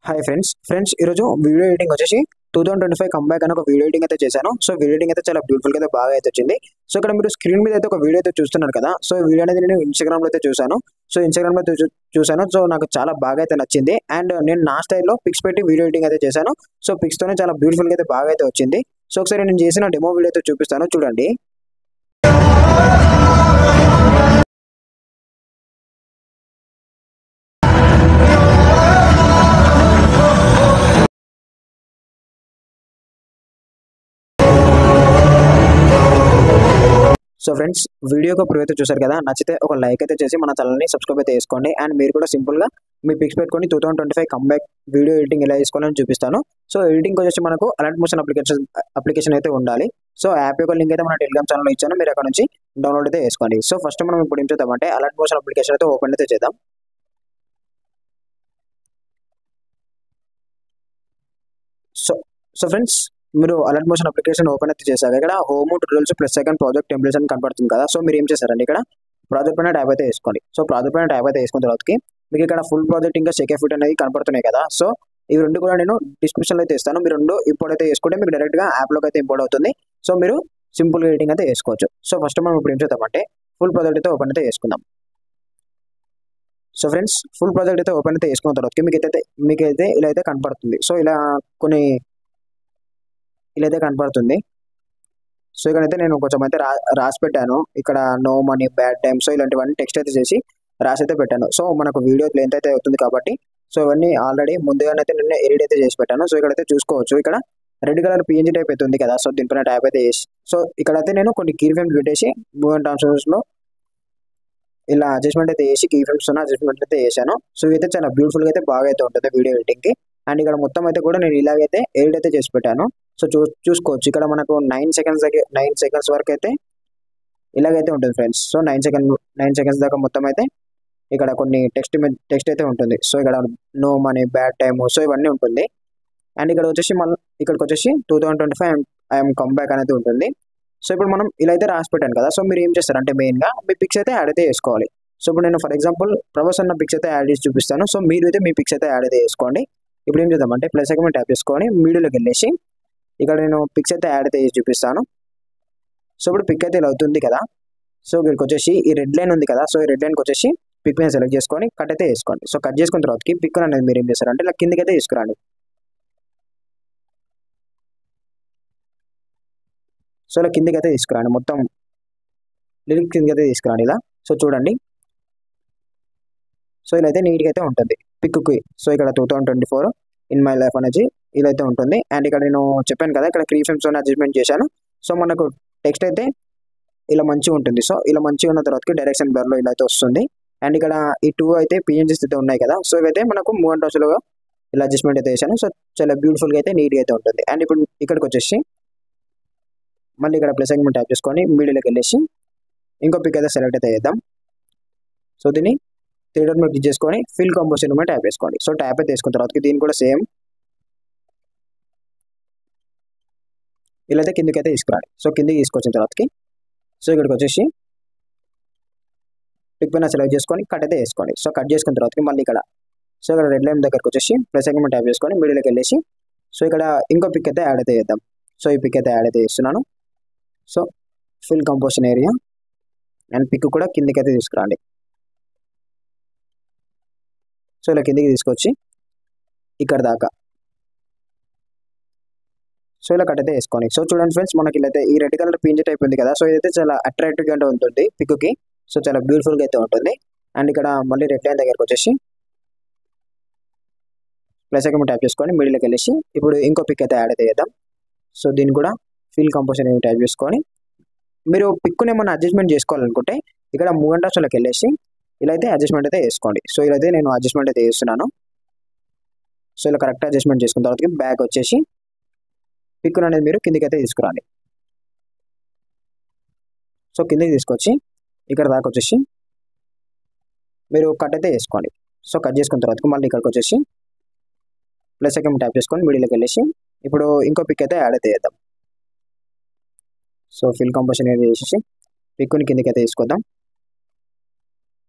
Hi friends ఈరోజు video editing వచ్చేసి 2025 comeback అని ఒక వీడియో ఎడిటింగ్ అయితే చేశాను. సో వీడియో ఎడిటింగ్ అయితే చాలా బ్యూటిఫుల్ గా అయితే బాగా అయితే వచ్చింది. సో ఇక్కడ మీరు స్క్రీన్ మీద అయితే ఒక వీడియో అయితే చూస్తున్నారు కదా. సో ఈ వీడియో అనేది నేను ఇన్స్టాగ్రామ్ లో అయితే చూశాను. సో ఇన్స్టాగ్రామ్ లో చూశాను. సో నాకు చాలా బాగా అయితే నచ్చింది. అండ్ నేను నా స్టైల్లో పిక్స్ పెట్టి వీడియో ఎడిటింగ్ అయితే చేశాను. సో పిక్స్ తోనే చాలా బ్యూటిఫుల్ గా అయితే బాగా అయితే వచ్చింది. సో ఒకసారి నేను చేసిన డెమో వీడియో అయితే చూపిస్తాను, చూడండి. సో ఫ్రెండ్స్, వీడియో ఒక ప్రూవ్ అయితే చూసారు కదా. నచ్చితే ఒక లైక్ అయితే చేసి మన ఛానల్ని సబ్స్క్రైబ్ అయితే చేసుకోండి. అండ్ మీరు కూడా సింపుల్గా మీ పిక్స్ పెట్టుకొని 2025 కంబ్యాక్ వీడియో ఎడిటింగ్ ఎలా చేసుకోవాలని చూపిస్తాను. సో ఎడిటింగ్ వచ్చేసి మనకు అలర్ట్ మోషన్ అప్లికేషన్ అయితే ఉండాలి. సో యాప్ యొక్క లింక్ అయితే మన టెలిగ్రామ్ ఛానల్లో ఇచ్చాను, మీరు అక్కడ నుంచి డౌన్లోడ్ అయితే చేసుకోండి. సో ఫస్ట్ మనం ఇప్పుడు ఏం చేద్దామంటే అలర్ట్ మోషన్ అప్లికేషన్ అయితే ఓపెన్ అయితే చేద్దాం. సో సో ఫ్రెండ్స్, మీరు అలర్ట్ మోషన్ అప్లికేషన్ ఓపెన్ అయితే చేశాక ఇక్కడ home tutorials plus second project templates అని కనపడుతుంది కదా. సో మీరు ఏం చేశారండి, ఇక్కడ ప్రాజెక్ట్ పైన ట్యాబ్ అయితే వేసుకోండి. సో ప్రాజెక్ట్ పైన ట్యాబ్ అయితే వేసుకున్న తర్వాతకి మీకు ఇక్కడ ఫుల్ ప్రాజెక్ట్ ఇంకా సెకే ఫిట్ అనేది కనపడుతున్నాయి కదా. సో ఇవి రెండు కూడా నేను డిస్క్రిప్షన్లో అయితే ఇస్తాను. మీరు రెండు ఇంపోర్ట్ అయితే వేసుకుంటే మీకు డైరెక్ట్గా యాప్లోకి అయితే ఇంపోర్ట్ అవుతుంది. సో మీరు సింపుల్ ఎడిటింగ్ అయితే వేసుకోవచ్చు. సో ఫస్ట్ మనం ఇప్పుడు ఏం చేద్దామంటే ఫుల్ ప్రాజెక్ట్ అయితే ఓపెన్ అయితే వేసుకుందాం. సో ఫ్రెండ్స్, ఫుల్ ప్రాజెక్ట్ అయితే ఓపెన్ అయితే వేసుకున్న తర్వాత మీకైతే ఇలా అయితే కనపడుతుంది. సో కొన్ని ఇలా అయితే కనపడుతుంది. సో ఇక్కడైతే నేను కొంచెం అయితే రాసి పెట్టాను. ఇక్కడ no money, bad time, so ఇలాంటివన్నీ టెక్స్ట్ అయితే చేసి రాసి అయితే పెట్టాను. సో మనకు వీడియో లెంత్ అయితే అవుతుంది కాబట్టి సో ఇవన్నీ ఆల్రెడీ ముందుగానైతే నేను ఎడిట్ అయితే చేసి పెట్టాను. సో ఇక్కడైతే చూసుకోవచ్చు, ఇక్కడ రెడ్ కలర్ పిఎన్జీ టైప్ అయితే ఉంది కదా. సో దీనిపైన ట్యాప్ అయితే వేసి సో ఇక్కడైతే నేను కొన్ని కీ ఫ్రేమ్స్ పెట్టేసి మూమెంట్ ట్రాన్స్ఫర్మేషన్లో ఇలా అడ్జస్ట్మెంట్ అయితే వేసి కీ ఫ్రేమ్స్ అడ్జస్ట్మెంట్ అయితే వేసాను. సో ఇదైతే చాలా బ్యూటిఫుల్గా అయితే బాగా అయితే ఉంటుంది వీడియో ఎడిటింగ్కి. అండ్ ఇక్కడ మొత్తం అయితే కూడా నేను ఇలాగైతే ఎడిట్ అయితే చేసి పెట్టాను. సో చూసుకోవచ్చు, ఇక్కడ మనకు 9 సెకండ్స్ వరకు అయితే ఇలాగైతే ఉంటుంది ఫ్రెండ్స్. సో 9 సెకండ్స్ దాకా మొత్తం అయితే ఇక్కడ కొన్ని టెక్స్ట్ అయితే ఉంటుంది. సో ఇక్కడ no money, bad time, so ఇవన్నీ ఉంటుంది. అండ్ ఇక్కడ వచ్చేసి ఇక్కడికి వచ్చేసి 2025 ఐఎమ్ కంబ్యాక్ అనేది ఉంటుంది. సో ఇప్పుడు మనం ఇలా అయితే రాసి పెట్టాను కదా. సో మీరు ఏం చేస్తారంటే మెయిన్గా మీ పిక్స్ అయితే యాడ్ అయితే చేసుకోవాలి. సో ఇప్పుడు నేను ఫర్ ఎగ్జాంపుల్ ప్రభాస్ అన్న పిక్స్ అయితే యాడ్ చేసి చూపిస్తాను. సో మీరు అయితే మీ పిక్స్ అయితే యాడ్ అయితే చేసుకోండి. ఇప్పుడు ఏం చేద్దామంటే ప్లస్ ఐకాన్ ట్యాప్ చేసుకొని మీడియోలోకి వెళ్ళేసి ఇక్కడ నేను పిక్స్ అయితే యాడ్ అయితే చేసి చూపిస్తాను. సో ఇప్పుడు పిక్ అయితే ఇలా అవుతుంది కదా. సో ఇక్కడికి వచ్చేసి ఈ రెడ్ లైన్ ఉంది కదా. సో ఈ రెడ్ లైన్కి వచ్చేసి పిక్ మీద సెలెక్ట్ చేసుకొని కట్ అయితే వేసుకోండి. సో కట్ చేసుకున్న తర్వాతకి పిక్ అనేది మీరు ఏం చేస్తారంటే ఇలా కిందకి అయితే తీసుకురండి. సో ఇలా కిందకి అయితే తీసుకురండి, మొత్తం లిరిక్ కిందకి అయితే తీసుకురండి ఇలా. సో చూడండి, సో ఇలా అయితే నీట్గా అయితే ఉంటుంది పిక్కి. సో ఇక్కడ 2024 ఇన్ మై లైఫ్ అనేది ఇలా అయితే ఉంటుంది. అండ్ ఇక్కడ నేను చెప్పాను కదా, ఇక్కడ కీ ఫ్రేమ్స్ అడ్జస్ట్మెంట్ చేశాను. సో మనకు టెక్స్ట్ అయితే ఇలా మంచిగా ఉంటుంది. సో ఇలా మంచిగా ఉన్న తర్వాతకి డైరెక్షన్ బార్లో ఇలా అయితే వస్తుంది. అండ్ ఇక్కడ ఈ 2 అయితే పిఎన్జీస్ అయితే ఉన్నాయి కదా. సో ఇవైతే మనకు మూమెంట్ రోజులుగా ఇలా అడ్జస్ట్మెంట్ అయితే చేశాను. సో చాలా బ్యూటిఫుల్గా అయితే నీట్గా అయితే ఉంటుంది. అండ్ ఇప్పుడు ఇక్కడికి వచ్చేసి మళ్ళీ ఇక్కడ ప్లస్ ఐకాన్ ట్యాప్ చేసుకొని మీడియోలోకి వెళ్ళేసి ఇంకో పిక్ అయితే సెలెక్ట్ అయితే చేద్దాం. సో దీన్ని 3 డాట్ మీద క్లిక్ చేసుకొని ఫిల్ కంపోజిషన్ మీద ట్యాప్ చేసుకోండి. సో ట్యాప్ అయితే వేసుకున్న తర్వాత దీన్ని కూడా సేమ్ ఇలా అయితే కిందకి అయితే తీసుకురాలి. సో కిందకి తీసుకొచ్చిన తర్వాతకి సో ఇక్కడికి వచ్చేసి పిక్ పైన సెలెక్ట్ చేసుకొని కట్ అయితే వేసుకోండి. సో కట్ చేసుకున్న తర్వాతకి మళ్ళీ ఇక్కడ సో ఇక్కడ రెడ్ లైన్ దగ్గరకు వచ్చేసి ప్లస్ ఐకాన్ ట్యాప్ చేసుకొని మీడియోలోకి వెళ్ళేసి సో ఇక్కడ ఇంకో పిక్ అయితే యాడ్ అయితే చేద్దాం. సో ఈ పిక్ అయితే యాడ్ అయితే చేస్తున్నాను. So fill composition area and pick కూడా కిందకి అయితే తీసుకురండి. సో ఇలా కిందకి తీసుకొచ్చి ఇక్కడ దాకా సో ఇలా కట్ అయితే వేసుకోండి. సో చూడండి ఫ్రెండ్స్, మనకి ఇలా అయితే ఈ రెడ్ కలర్ పిఎన్జీ టైప్ ఉంది కదా. సో ఇదైతే చాలా అట్రాక్టివ్గా అయితే ఉంటుంది పిక్కి. సో చాలా బ్యూటిఫుల్గా అయితే ఉంటుంది. అండ్ ఇక్కడ మళ్ళీ రెడ్ లైన్ దగ్గరకు వచ్చేసి ప్లస్ ఐకాన్ ట్యాప్ చేసుకొని మిడిల్కి వెళ్ళేసి ఇప్పుడు ఇంకో పిక్ అయితే యాడ్ అయితే చేద్దాం. సో దీన్ని కూడా ఫిల్ కంపోజిషన్ ఏమి ట్యాప్ చేసుకొని మీరు పిక్ని ఏమైనా అడ్జస్ట్మెంట్ చేసుకోవాలనుకుంటే ఇక్కడ మూమెంట్ ఆప్షన్లోకి వెళ్ళేసి ఇలా అయితే అడ్జస్ట్మెంట్ అయితే వేసుకోండి. సో ఇలా అయితే నేను అడ్జస్ట్మెంట్ అయితే వేస్తున్నాను. సో ఇలా కరెక్ట్ అడ్జస్ట్మెంట్ చేసుకున్న తర్వాత బ్యాక్ వచ్చేసి పిక్ అనేది మీరు కిందకి అయితే తీసుకురండి. సో కిందకి తీసుకొచ్చి ఇక్కడ దాకా వచ్చేసి మీరు కట్ అయితే వేసుకోండి. సో కట్ చేసుకున్న తర్వాత మళ్ళీ ఇక్కడికి వచ్చేసి ప్లస్ ఐకాన్ ట్యాప్ చేసుకొని మీడియోలోకి వెళ్ళేసి ఇప్పుడు ఇంకో పిక్ అయితే యాడ్ అయితే చేద్దాం. సో ఫిల్ కంపోజిషన్ అనేది చేసేసి పిక్ని కిందకి అయితే తీసుకొద్దాం.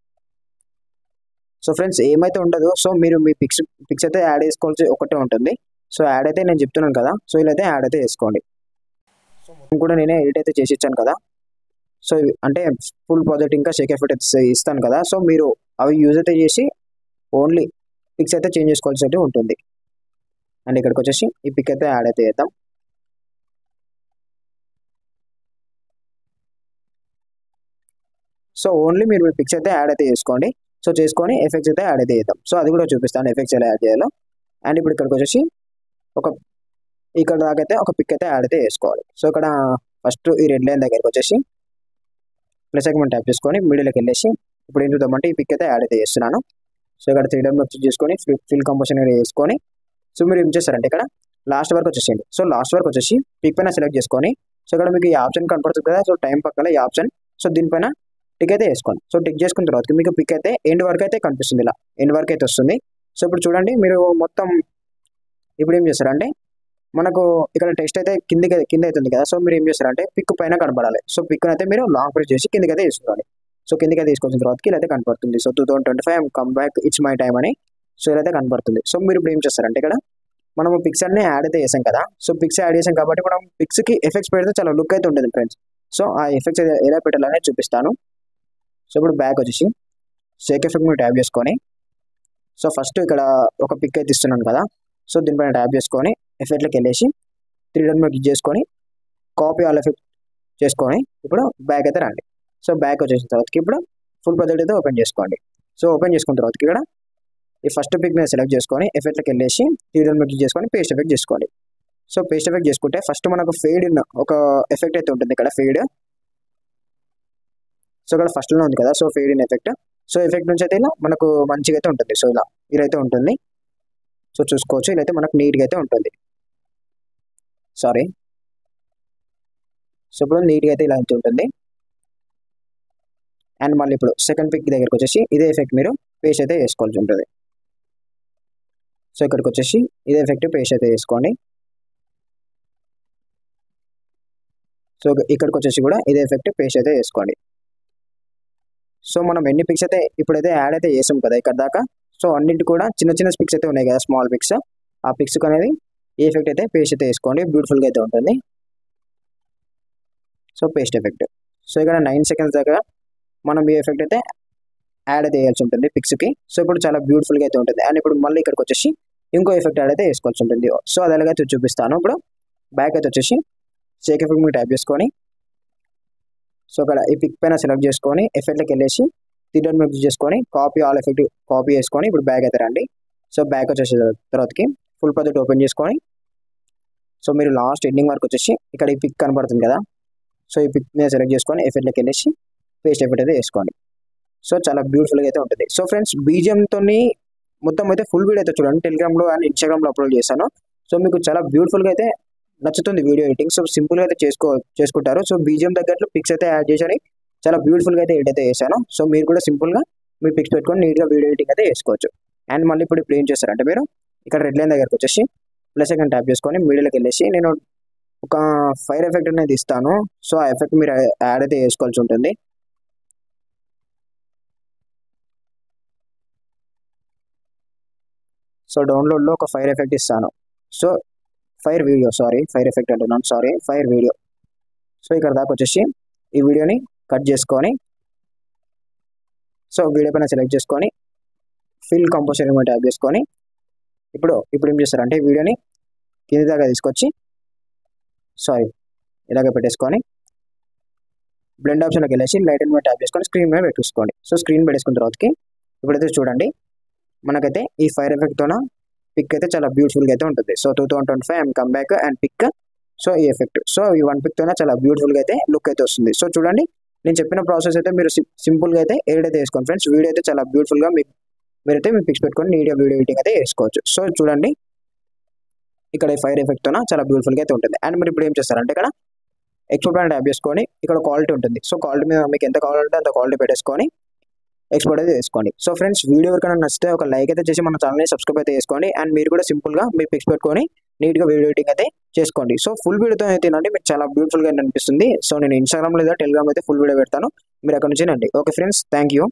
సో ఫ్రెండ్స్ ఏమైతే ఉండదు, సో మీరు మీ పిక్స్ అయితే యాడ్ చేసుకోవాల్సి ఒకటే ఉంటుంది. సో యాడ్ అయితే నేను చెప్తున్నాను కదా, సో ఇలా అయితే యాడ్ అయితే చేసుకోండి. సో మొత్తం కూడా నేనే ఎడిట్ అయితే చేసి ఇచ్చాను కదా. సో అంటే ఫుల్ ప్రాజెక్ట్ ఇంకా షేక్ ఎఫెక్ట్ అయితే ఇస్తాను కదా. సో మీరు అవి యూజ్ అయితే చేసి ఓన్లీ పిక్స్ అయితే చేంజ్ చేసుకోవాల్సి అయితే ఉంటుంది. అండ్ ఇక్కడికి వచ్చేసి ఈ పిక్ అయితే యాడ్ అయితే చేద్దాం. సో ఓన్లీ మీరు మీ పిక్స్ అయితే యాడ్ అయితే చేసుకోండి. సో చేసుకొని ఎఫెక్ట్స్ అయితే యాడ్ అయితే చేద్దాం. సో అది కూడా చూపిస్తాను ఎఫెక్ట్స్ ఎలా యాడ్ చేయాలో. అండ్ ఇప్పుడు ఇక్కడికి వచ్చేసి ఒక ఇక్కడ దాకా అయితే ఒక పిక్ అయితే యాడ్ అయితే చేసుకోవాలి. సో ఇక్కడ ఫస్ట్ ఈ రెడ్ లైన్ దగ్గరికి వచ్చేసి ప్లస్ ఐకాన్ ట్యాప్ చేసుకొని మీడియాలోకి వెళ్ళేసి ఇప్పుడు ఏం చూద్దామంటే ఈ పిక్ అయితే యాడ్ అయితే చేస్తున్నాను. సో ఇక్కడ 3D వచ్చి చేసుకొని ఫిల్ కంపోజిషన్ వేసుకొని సో మీరు ఏం చేస్తారంటే ఇక్కడ లాస్ట్ వరకు వచ్చేసేయండి. సో లాస్ట్ వరకు వచ్చేసి పిక్ పైన సెలెక్ట్ చేసుకొని సో ఇక్కడ మీకు ఈ ఆప్షన్ కనపడుతుంది కదా, సో టైం పక్కన ఈ ఆప్షన్, సో దీనిపైన టిక్ అయితే వేసుకోండి. సో టిక్ చేసుకున్న తర్వాత మీకు పిక్ అయితే ఎండ్ వరకు అయితే కనిపిస్తుంది, ఇలా ఎండ్ వరకు అయితే వస్తుంది. సో ఇప్పుడు చూడండి మీరు మొత్తం ఇప్పుడు ఏం చేస్తారంటే మనకు ఇక్కడ టెక్స్ట్ అయితే కింద అవుతుంది కదా. సో మీరు ఏం చేస్తారంటే పిక్ పైన కనపడాలి. సో పిక్ అయితే మీరు లాంగ్ ప్రెస్ చేసి కిందకి అయితే తీసుకోవాలి. సో కిందకి అయితే తీసుకొచ్చిన తర్వాత ఇలా అయితే కనపడుతుంది. So 2025 come back it's my time అని సో ఇలా అయితే కనపడుతుంది. సో మీరు ఇప్పుడు ఏం చేస్తారంటే ఇక్కడ మనము పిక్స్ అన్ని యాడ్ అయితే చేసాం కదా. సో పిక్స్ యాడ్ చేసాం కాబట్టి మనం పిక్స్కి ఎఫెక్ట్స్ పెడితే చాలా లుక్ అయితే ఉంటుంది ఫ్రెండ్స్. సో ఆ ఎఫెక్ట్స్ ఎలా పెట్టాలనే చూపిస్తాను. సో ఇప్పుడు బ్యాక్ వచ్చేసి షేక్ ఎఫెక్ట్ మీరు ట్యాప్ చేసుకొని సో ఫస్ట్ ఇక్కడ ఒక పిక్ అయితే ఇస్తున్నాను కదా. సో దీనిపైన ట్యాప్ చేసుకొని ఎఫెక్ట్లోకి వెళ్ళేసి 3D క్లిక్ చేసుకొని కాపీ ఆల్ ఎఫెక్ట్ చేసుకొని ఇప్పుడు బ్యాక్ అయితే రండి. సో బ్యాక్ వచ్చేసిన తర్వాతకి ఇప్పుడు ఫుల్ ప్రాజెక్ట్ అయితే ఓపెన్ చేసుకోండి. సో ఓపెన్ చేసుకున్న తర్వాత ఇక్కడ ఈ ఫస్ట్ పిక్ మీద సెలెక్ట్ చేసుకొని ఎఫెక్ట్లోకి వెళ్ళేసి 3D క్లిక్ చేసుకొని పేస్ట్ ఎఫెక్ట్ చేసుకోండి. సో పేస్ట్ ఎఫెక్ట్ చేసుకుంటే ఫస్ట్ మనకు ఫేడ్ ఒక ఎఫెక్ట్ అయితే ఉంటుంది ఇక్కడ ఫేడ్. సో ఇక్కడ ఫస్ట్లో ఉంది కదా, so fade in effect. So effect నుంచి అయితే ఇలా మనకు మంచిగా అయితే ఉంటుంది. సో ఇలా ఇదైతే ఉంటుంది. సో చూసుకోవచ్చు ఇలా అయితే మనకు నీట్గా అయితే ఉంటుంది. సారీ, సో ఇప్పుడు నీట్గా అయితే ఇలా అయితే ఉంటుంది. అండ్ మళ్ళీ ఇప్పుడు సెకండ్ పిక్ దగ్గరికి వచ్చేసి ఇదే ఎఫెక్ట్ మీరు పేస్ట్ అయితే వేసుకోవాల్సి ఉంటుంది. సో ఇక్కడికి వచ్చేసి ఇదే ఎఫెక్ట్ పేస్ట్ అయితే వేసుకోండి. సో ఇక్కడికి వచ్చేసి కూడా ఇదే ఎఫెక్ట్ పేస్ట్ అయితే వేసుకోండి. సో మనం ఎన్ని పిక్స్ అయితే ఇప్పుడైతే యాడ్ అయితే చేసాం కదా ఇక్కడ దాకా, సో అన్నింటి కూడా చిన్న చిన్న పిక్స్ అయితే ఉన్నాయి కదా, స్మాల్ పిక్స్. ఆ పిక్స్ అనేది ఈ ఎఫెక్ట్ అయితే పేస్ట్ అయితే వేసుకోండి, బ్యూటిఫుల్గా అయితే ఉంటుంది. So paste effect. సో ఇక్కడ 9 సెకండ్స్ దాకా మనం ఈ ఎఫెక్ట్ అయితే యాడ్ అయితే వేయాల్సి ఉంటుంది పిక్స్కి. సో ఇప్పుడు చాలా బ్యూటిఫుల్గా అయితే ఉంటుంది. అండ్ ఇప్పుడు మళ్ళీ ఇక్కడికి వచ్చేసి ఇంకో ఎఫెక్ట్ యాడ్ అయితే వేసుకోవాల్సి ఉంటుంది. సో అది ఎలాగైతే చూపిస్తాను. ఇప్పుడు బ్యాక్ అయితే వచ్చేసి షేక్ ఎఫెక్ట్ మీరు ట్యాప్ చేసుకొని సో ఇక్కడ ఈ పిక్ పైన సెలెక్ట్ చేసుకొని ఎఫెక్ట్లోకి వెళ్ళేసి 3D క్లిక్ చేసుకొని కాపీ ఆల్ ఎఫెక్ట్ కాపీ చేసుకొని ఇప్పుడు బ్యాక్ అయితే రండి. సో బ్యాక్ వచ్చేసి తర్వాతకి ఫుల్ ప్రాజెక్ట్ ఓపెన్ చేసుకొని సో మీరు లాస్ట్ ఎండింగ్ వరకు వచ్చేసి ఇక్కడ ఈ పిక్ కనబడుతుంది కదా. సో ఈ పిక్ మీద సెలెక్ట్ చేసుకొని ఎఫెక్ట్లోకి వెళ్ళేసి పేస్ట్ ఎఫెక్ట్ అయితే వేసుకోండి. సో చాలా బ్యూటిఫుల్గా అయితే ఉంటుంది. సో ఫ్రెండ్స్ బీజిఎంతో మొత్తం అయితే ఫుల్ వీడియో అయితే చూడండి, టెలిగ్రామ్లో అండ్ ఇన్స్టాగ్రామ్లో అప్లోడ్ చేశాను. సో మీకు చాలా బ్యూటిఫుల్గా అయితే నచ్చుతుంది వీడియో ఎడిటింగ్. సో సింపుల్గా అయితే చేసుకుంటారు. సో బీజిఎం తగ్గట్లు పిక్స్ అయితే యాడ్ చేసి చాలా బ్యూటిఫుల్గా అయితే ఎడిట్ అయితే చేశాను. సో మీరు కూడా సింపుల్గా మీ పిక్స్ పెట్టుకొని నీట్గా వీడియో ఎడిటింగ్ అయితే చేసుకోవచ్చు. అండ్ మళ్ళీ ఇప్పుడు ఏం చేస్తారంటే మీరు ఇక్కడ రెడ్ లైన్ దగ్గరకు వచ్చేసి ప్లస్ ఐకాన్ ట్యాప్ చేసుకొని మీడియాలోకి వెళ్ళేసి నేను ఒక ఫైర్ ఎఫెక్ట్ అనేది ఇస్తాను. సో ఆ ఎఫెక్ట్ మీరు యాడ్ అయితే చేసుకోవాల్సి ఉంటుంది. సో డౌన్లోడ్లో ఒక ఫైర్ ఎఫెక్ట్ ఇస్తాను. సో ఫైర్ ఎఫెక్ట్ అంటున్నాను, ఫైర్ వీడియో. సో ఇక్కడ దాకా వచ్చేసి ఈ వీడియోని కట్ చేసుకొని సో వీడియో పైన సెలెక్ట్ చేసుకొని ఫిల్ కంపోజిషన్ ట్యాప్ చేసుకొని ఇప్పుడు ఏం చేస్తారంటే వీడియోని కింది దాకా తీసుకొచ్చి ఇలాగే పెట్టేసుకొని బ్లెండ్ ఆప్షన్లోకి వెళ్ళేసి లైట్ అండ్ ట్యాప్ చేసుకొని స్క్రీన్ మీద పెట్టేసుకోండి. సో స్క్రీన్ పెట్టేసుకున్న తర్వాతకి ఇప్పుడైతే చూడండి మనకైతే ఈ ఫైర్ ఎఫెక్ట్తోన పిక్ అయితే చాలా బ్యూటిఫుల్గా అయితే ఉంటుంది. So 2025 come back and pick. So ఈ ఎఫెక్ట్, సో ఈ వన్ పిక్తోనే చాలా బ్యూటిఫుల్గా అయితే లుక్ అయితే వస్తుంది. సో చూడండి నేను చెప్పిన ప్రాసెస్ అయితే మీరు సింపుల్గా అయితే ఎడిట్ అయితే వేసుకోండి ఫ్రెండ్స్. వీడియో అయితే చాలా బ్యూటిఫుల్గా మీరైతే మీ పిక్స్ పెట్టుకొని నీట్గా వీడియో ఎడిటింగ్ అయితే వేసుకోవచ్చు. సో చూడండి ఇక్కడ ఈ ఫైర్ ఎఫెక్ట్తోన చాలా బ్యూటిఫుల్గా అయితే ఉంటుంది. అండ్ మీరు ఇప్పుడు ఏం చేస్తారంటే ఇక్కడ ఎక్స్పోర్ట్ పైన ట్యాప్ చేసుకొని ఇక్కడ క్వాలిటీ ఉంటుంది. సో క్వాలిటీ మీద మీకు ఎంత కావాలంటే అంత క్వాలిటీ పెట్టేసుకొని ఎక్స్పోర్ట్ అయితే చేసుకోండి. సో ఫ్రెండ్స్ వీడియో ఎవరికైనా నచ్చితే ఒక లైక్ అయితే చేసి మన ఛానల్ని సబ్స్క్రైబ్ అయితే చేసుకోండి. అండ్ మీరు కూడా సింపుల్గా మీ పిక్స్ పెట్టుకొని నీట్గా వీడియో ఎడిటింగ్ అయితే చేసుకోండి. సో ఫుల్ వీడియోతో అయితే మీకు చాలా బ్యూటిఫుల్గా అనిపిస్తుంది. సో నేను ఇన్స్టాగ్రామ్ లేదా టెలిగ్రామ్ అయితే ఫుల్ వీడియో పెడతాను, మీరు అక్కడ నుంచి నండి. Okay friends, thank you.